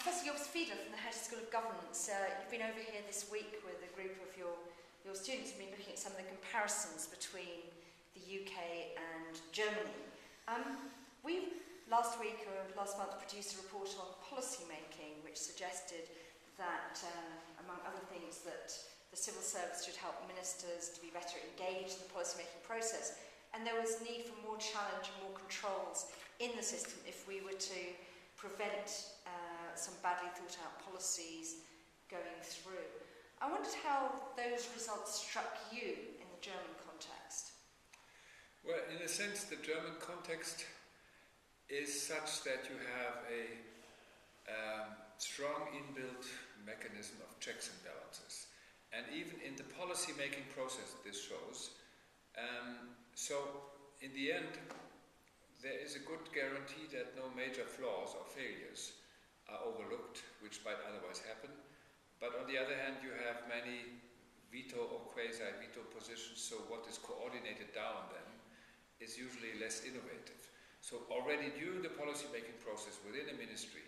Professor Jobst from the Hertie School of Governance, you've been over here this week with a group of your students and been looking at some of the comparisons between the UK and Germany. We last week or last month produced a report on policy making which suggested that, among other things, that the civil service should help ministers to be better engaged in the policy making process, and there was need for more challenge and more controls in the system if we were to prevent some badly thought out policies going through. I wondered how those results struck you in the German context. Well, in a sense, the German context is such that you have a strong inbuilt mechanism of checks and balances. And even in the policy-making process this shows. So, in the end, there is a good guarantee that no major flaws or failures are overlooked, which might otherwise happen. But on the other hand, you have many veto or quasi-veto positions, so what is coordinated down then is usually less innovative. So already during the policy-making process within a ministry,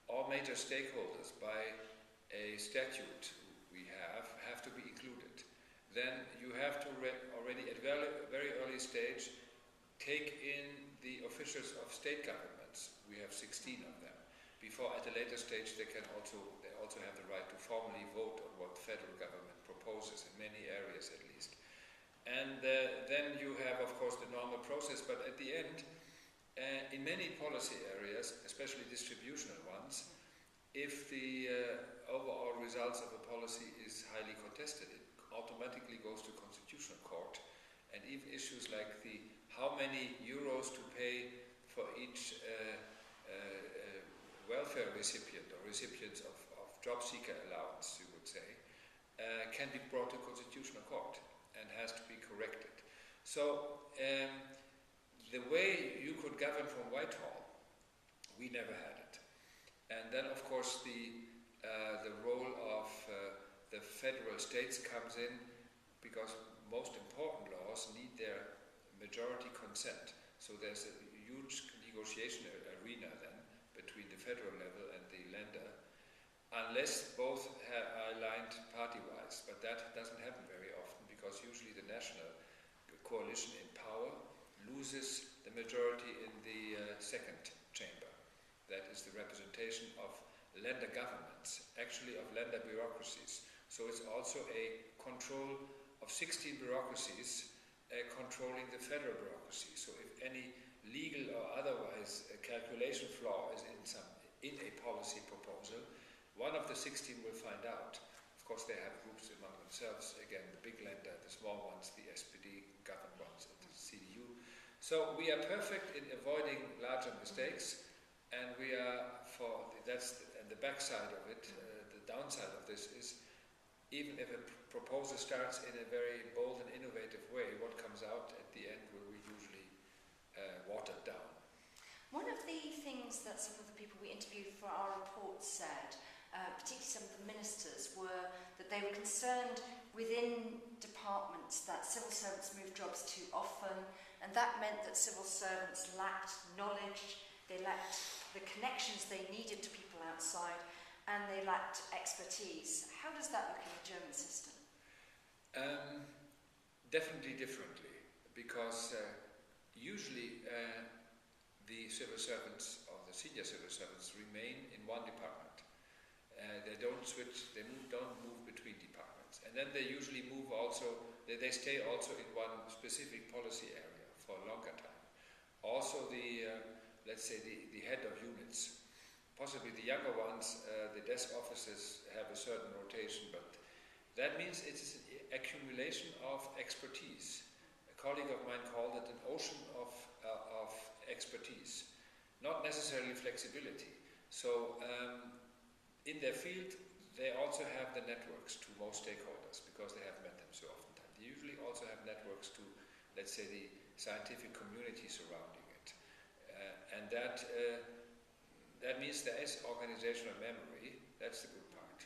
all major stakeholders by a statute we have to be included. Then you have to already at very early stage take in the officials of state governments. We have 16 of them. Before, at a later stage, they also have the right to formally vote on what the federal government proposes in many areas at least. And then you have, of course, the normal process, but at the end, in many policy areas, especially distributional ones, if the overall results of a policy is highly contested, it automatically goes to Constitutional Court, and even issues like the how many euros to pay for each welfare recipient or recipients of job seeker allowance, you would say, can be brought to Constitutional Court and has to be corrected. So the way you could govern from Whitehall, we never had it. And then, of course, the role of the federal states comes in, because most important laws need their majority consent. So there's a huge negotiation arena then between the federal level and the lender, unless both are aligned party-wise. But that doesn't happen very often, because usually the national coalition in power loses the majority in the second chamber. That is the representation of lender governments, actually of lender bureaucracies. So it's also a control of 16 bureaucracies controlling the federal bureaucracy. So if any legal or otherwise calculation flaw is in a policy proposal, one of the 16 will find out. Of course, they have groups among themselves, again, the big lender, the small ones, the SPD governed ones, and the CDU. So we are perfect in avoiding larger mistakes, and we are and the backside of it, the downside of this is, even if a proposal starts in a very bold and innovative way, what comes out at the end will be usually watered down. One of the things that some of the people we interviewed for our report said, particularly some of the ministers, were that they were concerned within departments that civil servants moved jobs too often, and that meant that civil servants lacked knowledge, they lacked the connections they needed to people outside, and they lacked expertise. How does that look in the German system? Definitely differently, because usually the civil servants or the senior civil servants remain in one department. They don't switch, don't move between departments. And then they usually move also, they stay also in one specific policy area for a longer time. Also let's say the head of units, possibly the younger ones, the desk officers have a certain rotation, but that means it's an accumulation of expertise. A colleague of mine called it an ocean of expertise, not necessarily flexibility. So in their field, they also have the networks to most stakeholders, because they have met them so often. They usually also have networks to, let's say, the scientific community surrounding it. And that means there is organizational memory. That's the good part.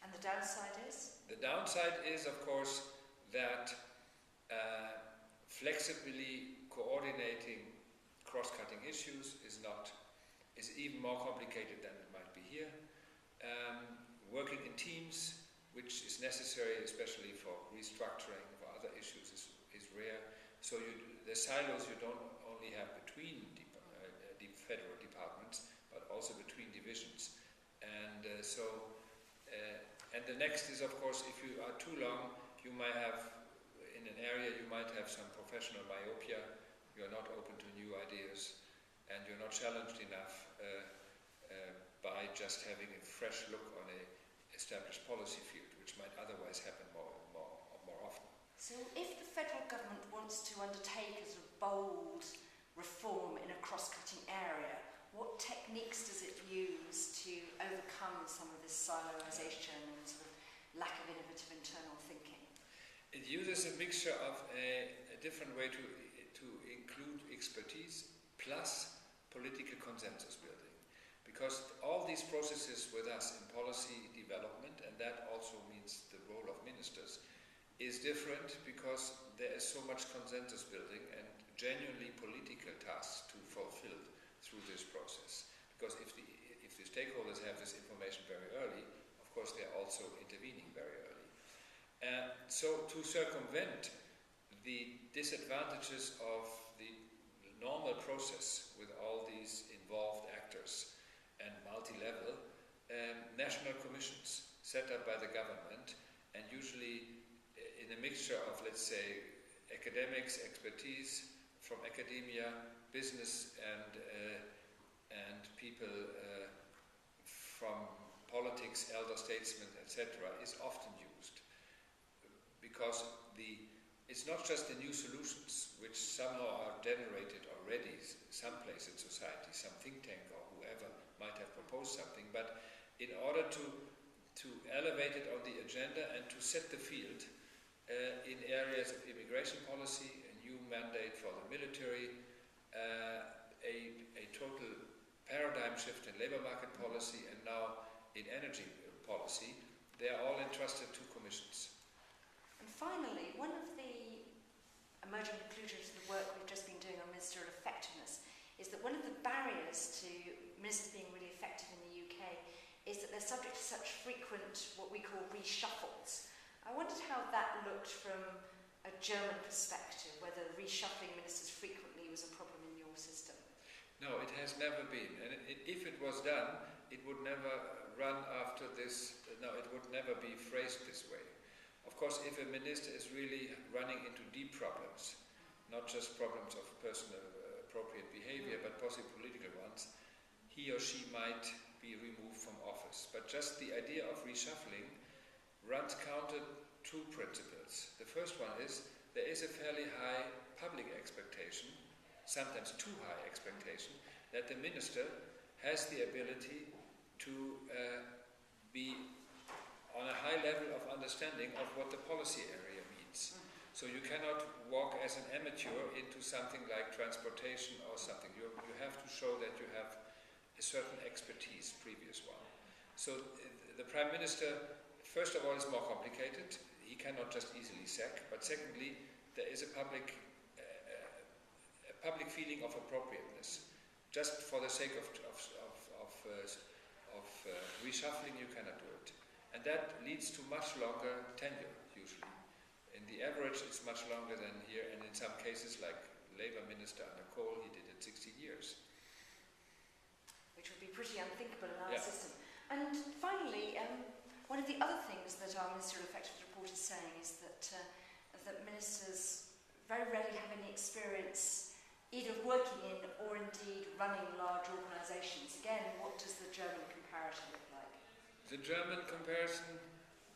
And the downside is? The downside is, of course, that flexibly coordinating cross-cutting issues is not is even more complicated than it might be here. Working in teams, which is necessary especially for restructuring or other issues, is rare. So the silos you don't only have between federal departments, but also between divisions. And and the next is, of course, if you are too long, you might have, in an area, you might have some professional myopia. You're not open to new ideas, and you're not challenged enough by just having a fresh look on a established policy field, which might otherwise happen more often. So if the federal government wants to undertake a sort of bold reform in a cross-cutting area, what techniques does it use to overcome some of this siloisation and sort of lack of innovative internal thinking? It uses a mixture of a different way to include expertise plus political consensus building. Because all these processes with us in policy development, and that also means the role of ministers, is different because there is so much consensus building and genuinely political tasks to fulfill through this process. Because if the stakeholders have this information very early, of course they're also intervening very early. So to circumvent the disadvantages of the normal process with all these involved actors and multi-level, national commissions set up by the government, and usually in a mixture of, let's say, academics, expertise from academia, business, and people from politics, elder statesmen, etc., is often used. Because it's not just the new solutions, which somehow are generated already someplace in society, some think tank or whoever might have proposed something, but in order to elevate it on the agenda and to set the field in areas of immigration policy, a new mandate for the military, a total paradigm shift in labor market policy, and now in energy policy, they are all entrusted to commissions. And finally, one of the emerging conclusions of the work we've just been doing on ministerial effectiveness is that one of the barriers to ministers being really effective in the UK is that they're subject to such frequent, what we call reshuffles. I wondered how that looked from a German perspective, whether reshuffling ministers frequently was a problem in your system. No, it has never been. And if it was done, it would never run after this, no, it would never be phrased this way. Of course, if a minister is really running into deep problems, not just problems of personal appropriate behavior, but possibly political ones, he or she might be removed from office. But just the idea of reshuffling runs counter two principles. The first one is there is a fairly high public expectation, sometimes too high expectation, that the minister has the ability to be on a high level of understanding of what the policy area means. So you cannot walk as an amateur into something like transportation or something. You have to show that you have a certain expertise, previous one. So the Prime Minister, first of all, is more complicated. He cannot just easily sack. But secondly, there is a public feeling of appropriateness. Just for the sake of reshuffling, you cannot do it. And that leads to much longer tenure, usually. In the average, it's much longer than here, and in some cases, like Labour Minister under Kohl, he did it 16 years. Which would be pretty unthinkable in our system. And finally, one of the other things that our Ministerial Effectiveness Report is saying is that ministers very rarely have any experience either working in or indeed running large organisations. Again, what does the German comparator look like? The German comparison,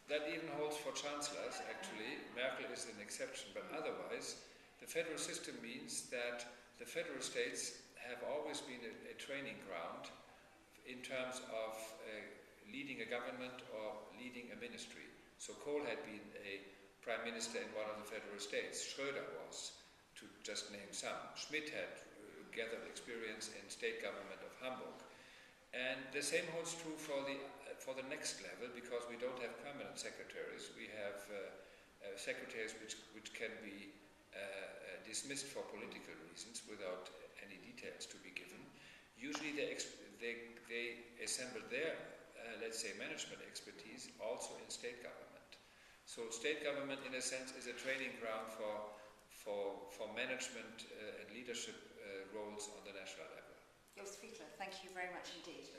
that even holds for chancellors, actually. Merkel is an exception, but otherwise, the federal system means that the federal states have always been a training ground in terms of leading a government or leading a ministry. So Kohl had been a prime minister in one of the federal states. Schröder was, to just name some. Schmidt had gathered experience in state government of Hamburg. And the same holds true for the next level, because we don't have permanent secretaries. We have secretaries which can be dismissed for political reasons without any details to be given. Usually they assembled their, let's say, management expertise also in state government. So state government, in a sense, is a training ground for management and leadership roles on the national level. Jobst, thank you very much indeed.